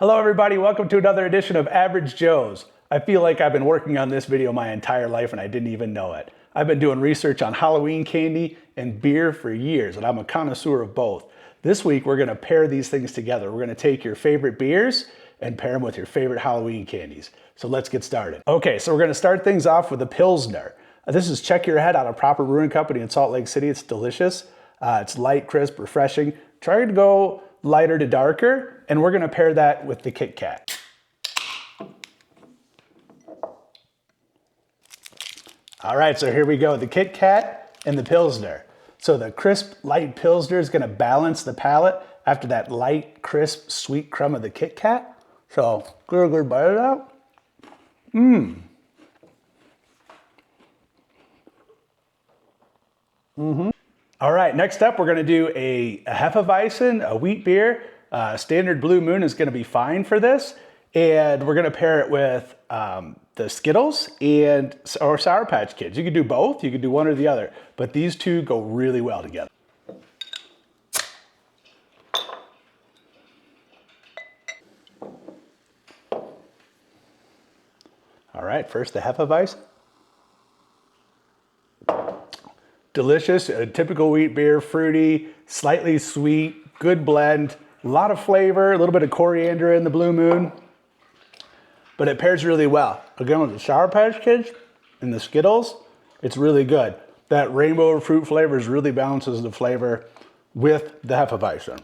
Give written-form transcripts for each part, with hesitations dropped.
Hello everybody, welcome to another edition of Average Joe's. I feel like I've been working on this video my entire life and I didn't even know it. I've been doing research on Halloween candy and beer for years and I'm a connoisseur of both. This week we're gonna pair these things together. We're gonna take your favorite beers and pair them with your favorite Halloween candies. So let's get started. Okay, so we're gonna start things off with a Pilsner. This is Check Your Head out of Proper Brewing Company in Salt Lake City. It's delicious. It's light, crisp, refreshing. Try to go lighter to darker, and we're gonna pair that with the Kit Kat. All right, so here we go, the Kit Kat and the Pilsner. So the crisp, light Pilsner is gonna balance the palate after that light, crisp, sweet crumb of the Kit Kat. So, good bite it out. All right, next up, we're gonna do a Hefeweizen, a wheat beer. Standard Blue Moon is gonna be fine for this. And we're gonna pair it with the Skittles or Sour Patch Kids. You could do both, you could do one or the other, but these two go really well together. All right, first the Hefeweizen. Delicious, a typical wheat beer, fruity, slightly sweet, good blend, a lot of flavor, a little bit of coriander in the Blue Moon, but it pairs really well. Again, with the Sour Patch Kids and the Skittles, it's really good. That rainbow fruit flavors really balances the flavor with the Hefeweizen.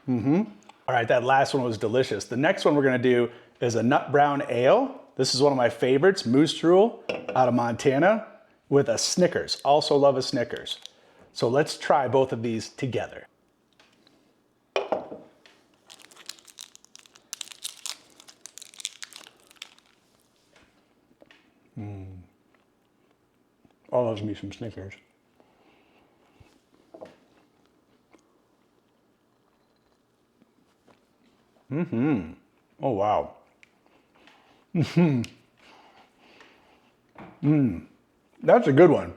All right, that last one was delicious. The next one we're gonna do is a Nut Brown Ale. This is one of my favorites, Moose Drool out of Montana with a Snickers. Also love a Snickers. So let's try both of these together. Oh, loves me some Snickers. Oh, wow. That's a good one.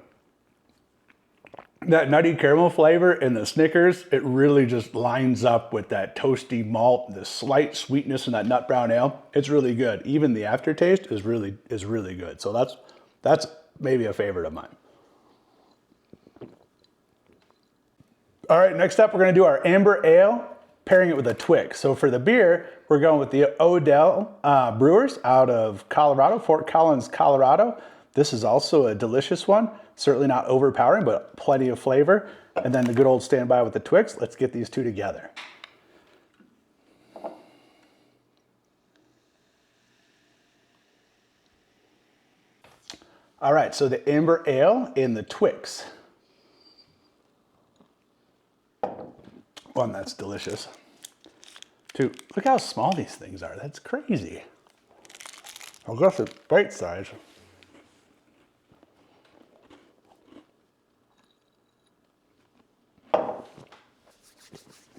That nutty caramel flavor in the Snickers, it really just lines up with that toasty malt, the slight sweetness in that Nut Brown Ale. It's really good. Even the aftertaste is really good. So that's maybe a favorite of mine. All right, next up we're gonna do our Amber Ale, pairing it with a Twix. So for the beer, we're going with the Odell Brewers out of Colorado, Fort Collins, Colorado. This is also a delicious one. Certainly not overpowering, but plenty of flavor. And then the good old standby with the Twix. Let's get these two together. All right, so the Amber Ale and the Twix. One that's delicious. Two, look how small these things are. That's crazy. I guess it's bite size.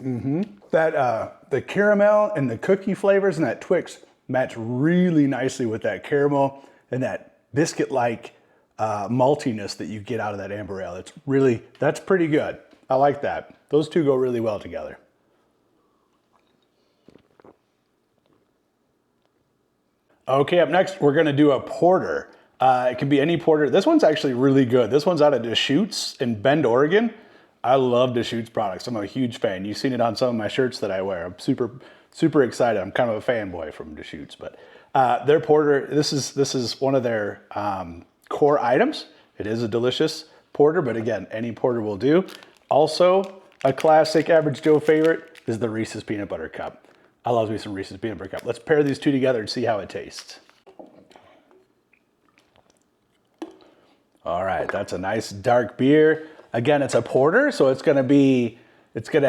The caramel and the cookie flavors and that Twix match really nicely with that caramel and that biscuit-like maltiness that you get out of that Amber Ale. That's pretty good. I like that. Those two go really well together. Okay, up next, we're gonna do a porter. It can be any porter. This one's actually really good. This one's out of Deschutes in Bend, Oregon. I love Deschutes products. I'm a huge fan. You've seen it on some of my shirts that I wear. I'm super excited. I'm kind of a fanboy from Deschutes, but their porter, this is one of their core items. It is a delicious porter, but again, any porter will do. Also, a classic Average Joe favorite is the Reese's Peanut Butter Cup. I love me some Reese's Peanut Butter Cup. Let's pair these two together and see how it tastes. All right, that's a nice dark beer. Again, it's a porter, so it's gonna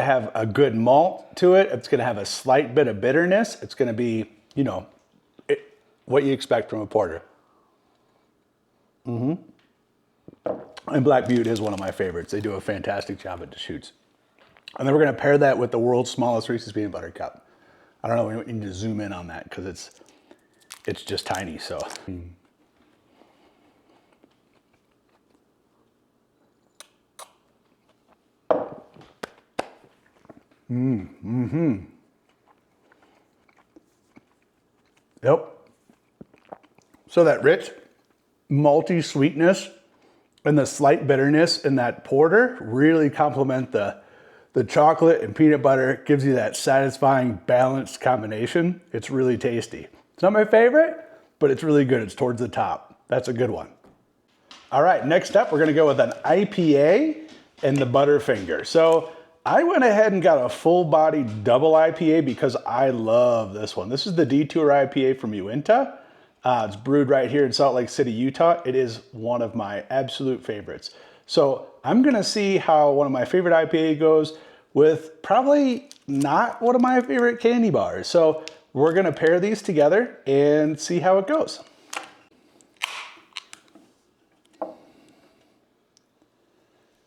have a good malt to it. It's gonna have a slight bit of bitterness. It's gonna be, what you expect from a porter. And Black Butte is one of my favorites. They do a fantastic job at Deschutes. And then we're gonna pair that with the world's smallest Reese's Peanut Butter Cup. I don't know, we need to zoom in on that because it's just tiny, so. Yep. So that rich, malty sweetness and the slight bitterness in that porter really complement the chocolate and peanut butter. Gives you that satisfying, balanced combination. It's really tasty. It's not my favorite, but it's really good. It's towards the top. That's a good one. All right, next up, we're gonna go with an IPA and the Butterfinger. So I went ahead and got a full body double IPA because I love this one. This is the Detour IPA from Uinta. It's brewed right here in Salt Lake City, Utah. It is one of my absolute favorites. So I'm gonna see how one of my favorite IPA goes with probably not one of my favorite candy bars. So we're gonna pair these together and see how it goes.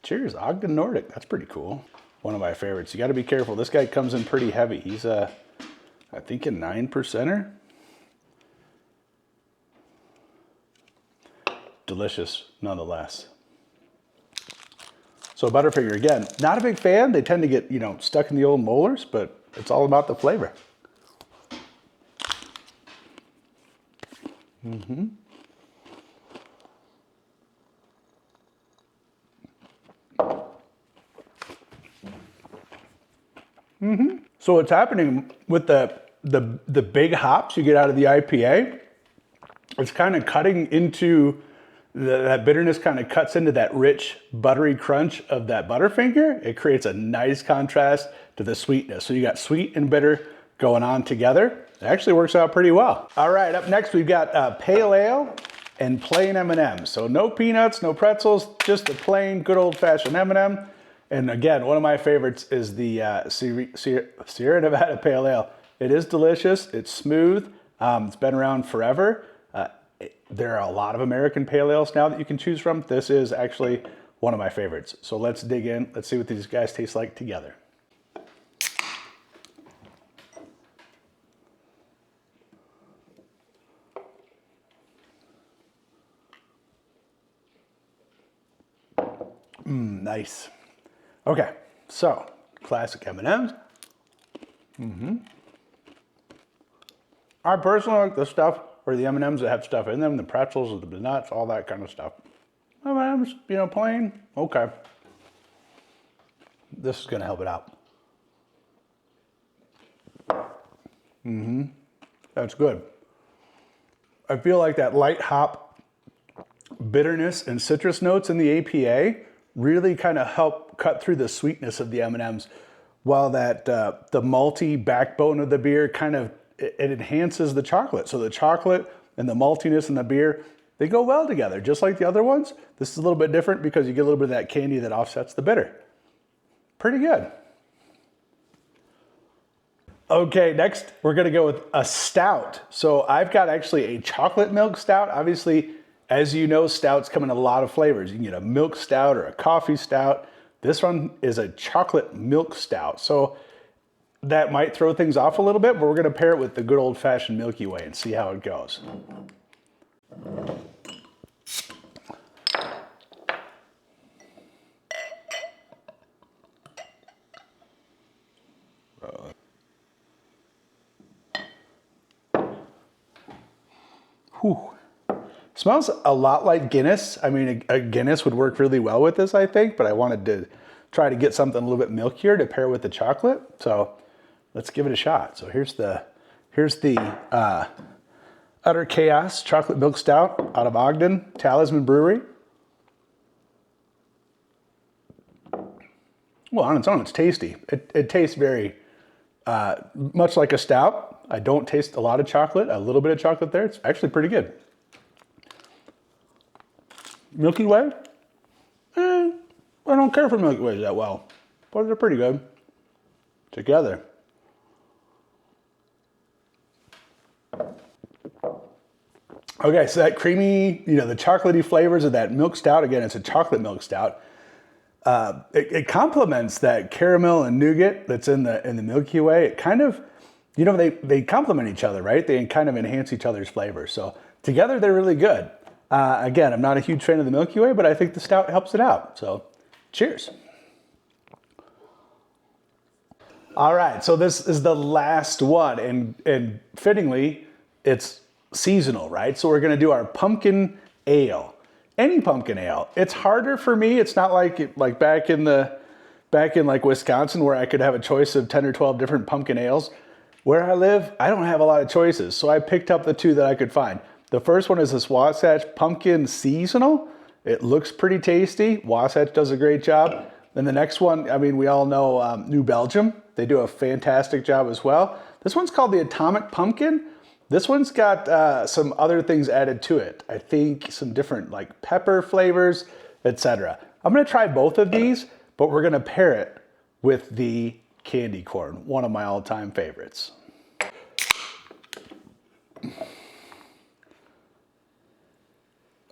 Cheers, Ogden Nordic. That's pretty cool. One of my favorites. You gotta be careful. This guy comes in pretty heavy. He's I think a 9%er. Delicious nonetheless. So Butterfinger, again, not a big fan. They tend to get, stuck in the old molars, but it's all about the flavor. So what's happening with the big hops you get out of the IPA, it's kind of cutting into that bitterness, kind of cuts into that rich buttery crunch of that Butterfinger. It creates a nice contrast to the sweetness. So you got sweet and bitter going on together. It actually works out pretty well. All right, up next we've got pale ale and plain M&Ms. So no peanuts, no pretzels, just a plain good old fashioned M&M. And again, one of my favorites is the Sierra Nevada Pale Ale. It is delicious, it's smooth, it's been around forever. There are a lot of American pale ales now that you can choose from. This is actually one of my favorites. So let's dig in. Let's see what these guys taste like together. Nice. Okay, so classic M&Ms. I personally like the stuff or the M&Ms that have stuff in them, the pretzels, the nuts, all that kind of stuff. M&Ms, plain, okay. This is gonna help it out. That's good. I feel like that light hop bitterness and citrus notes in the APA really kind of help cut through the sweetness of the M&Ms, while that the malty backbone of the beer it enhances the chocolate. So the chocolate and the maltiness in the beer, they go well together, just like the other ones. This is a little bit different because you get a little bit of that candy that offsets the bitter. Pretty good. Okay, next we're gonna go with a stout. So I've got actually a chocolate milk stout. Obviously, as you know, stouts come in a lot of flavors. You can get a milk stout or a coffee stout. This one is a chocolate milk stout. So that might throw things off a little bit, but we're gonna pair it with the good old fashioned Milky Way and see how it goes. Whew. Smells a lot like Guinness. I mean, a Guinness would work really well with this, I think, but I wanted to try to get something a little bit milkier to pair with the chocolate. So let's give it a shot. So here's the Utter Chaos Chocolate Milk Stout out of Ogden, Talisman Brewery. Well, on its own, it's tasty. It tastes very much like a stout. I don't taste a lot of chocolate, a little bit of chocolate there. It's actually pretty good. Milky Way? I don't care for Milky Ways that well, but they're pretty good together. Okay, so that creamy, the chocolatey flavors of that milk stout, again, it's a chocolate milk stout. It complements that caramel and nougat that's in the Milky Way. It kind of, they complement each other, right? They kind of enhance each other's flavors. So together, they're really good. Again, I'm not a huge fan of the Milky Way, but I think the stout helps it out. So cheers. All right, so this is the last one, and fittingly, it's seasonal, right? So we're gonna do our pumpkin ale. Any pumpkin ale. It's harder for me. It's not like back in like Wisconsin where I could have a choice of 10 or 12 different pumpkin ales. Where I live, I don't have a lot of choices. So I picked up the two that I could find. The first one is this Wasatch Pumpkin Seasonal. It looks pretty tasty. Wasatch does a great job. Then the next one, I mean, we all know New Belgium. They do a fantastic job as well. This one's called the Atomic Pumpkin. This one's got some other things added to it. I think some different like pepper flavors, etc. I'm gonna try both of these, but we're gonna pair it with the candy corn, one of my all-time favorites.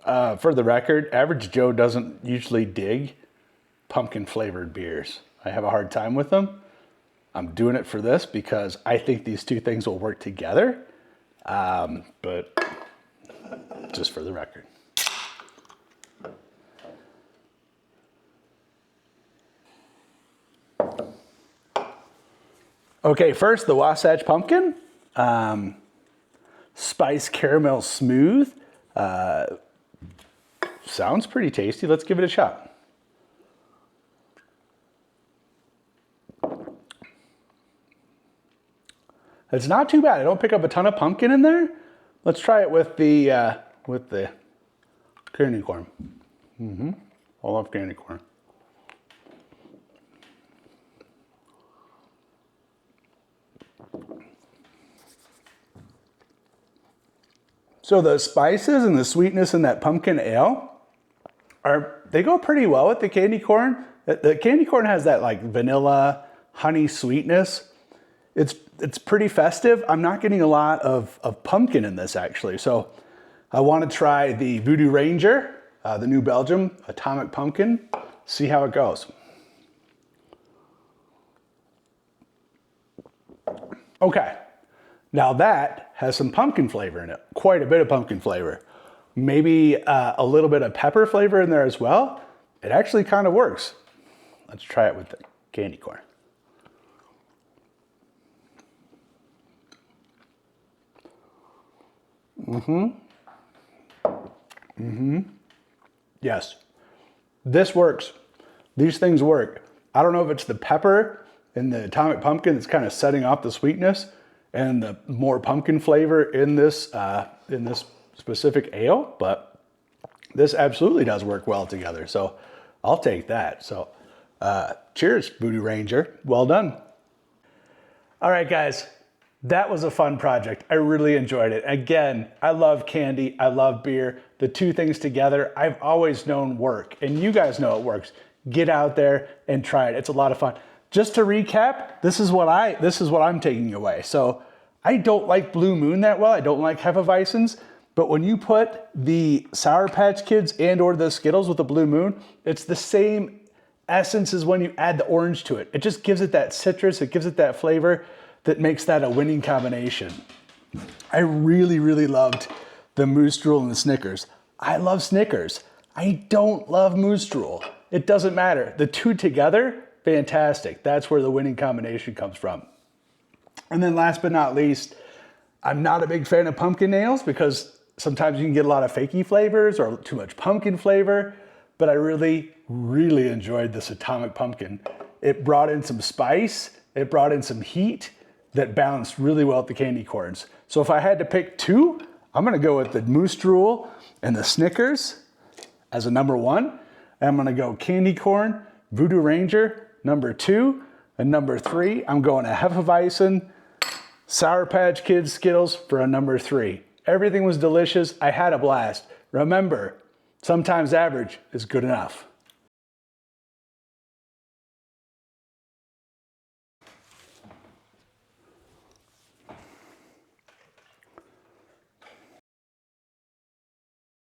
For the record, Average Joe doesn't usually dig pumpkin flavored beers. I have a hard time with them. I'm doing it for this because I think these two things will work together. But just for the record. Okay, first the Wasatch Pumpkin. Spice Caramel Smooth. Sounds pretty tasty. Let's give it a shot. It's not too bad. I don't pick up a ton of pumpkin in there. Let's try it with the candy corn. I love candy corn. So the spices and the sweetness in that pumpkin ale they go pretty well with the candy corn. The candy corn has that like vanilla, honey sweetness. It's pretty festive. I'm not getting a lot of pumpkin in this actually. So I want to try the Voodoo Ranger, the New Belgium Atomic Pumpkin, see how it goes. Okay, now that has some pumpkin flavor in it, quite a bit of pumpkin flavor. Maybe a little bit of pepper flavor in there as well. It actually kind of works. Let's try it with the candy corn. Yes, this works. These things work. I don't know if it's the pepper and the Atomic Pumpkin that's kind of setting off the sweetness and the more pumpkin flavor in this specific ale, but this absolutely does work well together. So I'll take that. So cheers, Voodoo Ranger. Well done. All right, guys. That was a fun project. I really enjoyed it. Again, I love candy. I love beer. The two things together, I've always known work. And you guys know it works. Get out there and try it. It's a lot of fun. Just to recap, this is what I'm taking away. So I don't like Blue Moon that well. I don't like Hefeweizens. But when you put the Sour Patch Kids and or the Skittles with the Blue Moon, it's the same essence as when you add the orange to it. It just gives it that citrus. It gives it that flavor that makes that a winning combination. I really, really loved the Moose Drool and the Snickers. I love Snickers. I don't love Moose Drool. It doesn't matter. The two together, fantastic. That's where the winning combination comes from. And then last but not least, I'm not a big fan of pumpkin ales because sometimes you can get a lot of fakey flavors or too much pumpkin flavor, but I really, really enjoyed this Atomic Pumpkin. It brought in some spice, it brought in some heat that balanced really well with the candy corns. So if I had to pick two, I'm gonna go with the Moose Drool and the Snickers as a number one. And I'm gonna go candy corn, Voodoo Ranger, number two. And number three, I'm going to Hefeweizen, Sour Patch Kids, Skittles for a number three. Everything was delicious. I had a blast. Remember, sometimes average is good enough.